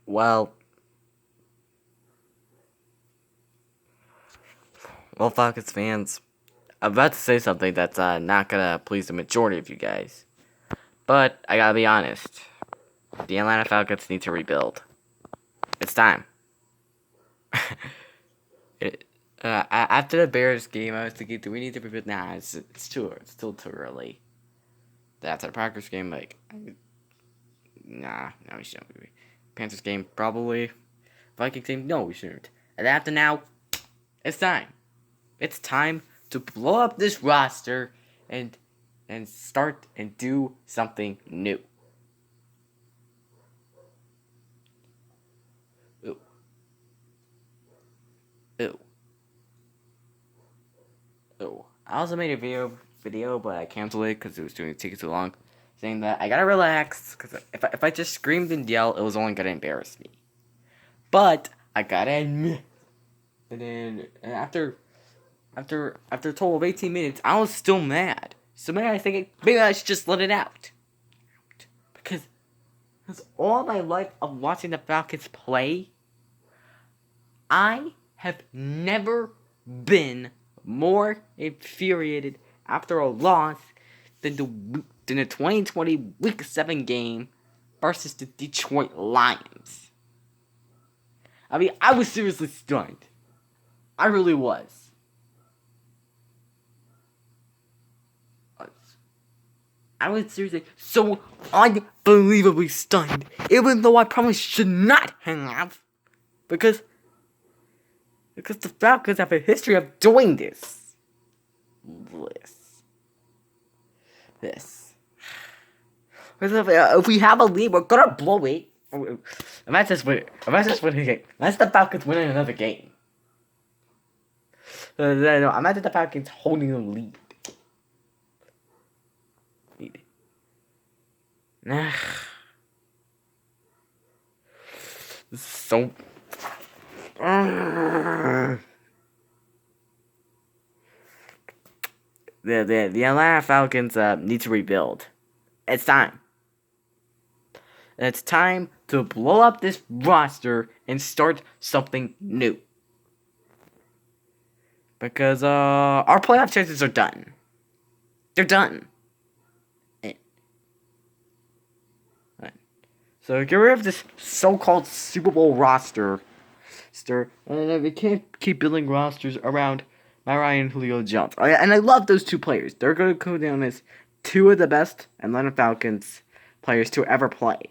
Well, Falcons fans, I'm about to say something that's not gonna please the majority of you guys. But I gotta be honest. The Atlanta Falcons need to rebuild. It's time. After the Bears game, I was thinking, do we need to rebuild? Nah, it's still too early. After the Packers game, nah, no, we shouldn't. Panthers game, probably. Vikings game, no, we shouldn't. And after now, it's time. It's time to blow up this roster and start and do something new. Ooh. Ooh. Ooh. I also made a video, but I canceled it because it was taking too long. Saying that I gotta relax because if I just screamed and yelled, it was only gonna embarrass me. But I gotta admit, and then after a total of 18 minutes, I was still mad. So maybe I think maybe I should just let it out. Because all my life of watching the Falcons play, I have never been more infuriated after a loss than the 2020 Week 7 game versus the Detroit Lions. I mean, I was seriously stunned. I really was. I was seriously so unbelievably stunned, even though I probably should not have, because the Falcons have a history of doing this. If we have a lead, we're gonna blow it. Imagine just winning a game. Imagine the Falcons winning another game. No, imagine the Falcons holding the lead. So the Atlanta Falcons need to rebuild. It's time. It's time to blow up this roster and start something new. Because our playoff chances are done. They're done. So get rid of this so-called Super Bowl roster. And we can't keep building rosters around Marion and Julio Jones. And I love those two players. They're going to go down as two of the best Atlanta Falcons players to ever play.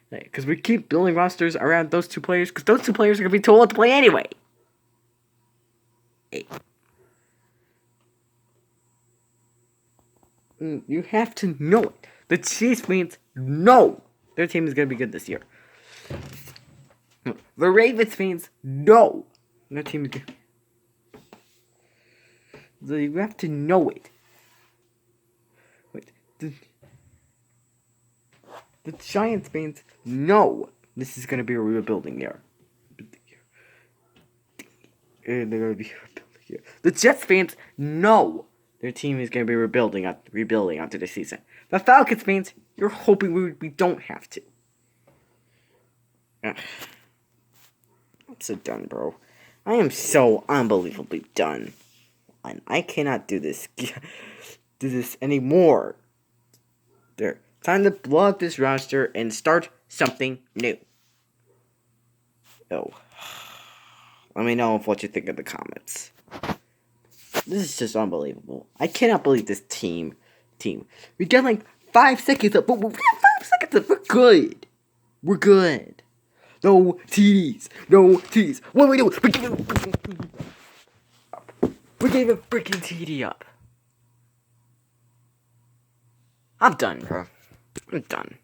Because we keep building rosters around those two players, because those two players are going to be too old to play anyway. You have to know it. The Chiefs fans know their team is going to be good this year. The Ravens fans know their team is good. So you have to know it. The Giants fans know this is going to be a rebuilding year. They're going to be a rebuilding year. The Jets fans know their team is going to be rebuilding after the season. The Falcons fans, you're hoping we don't have to. I'm so done, bro. I am so unbelievably done. And I cannot do this anymore. Time to blow up this roster and start something new. Oh. Let me know what you think in the comments. This is just unbelievable. I cannot believe this team. We got like 5 seconds up, but we got 5 seconds up. We're good. No TDs. What are we doing? We gave a freaking TD up. I'm done, bro. I'm done.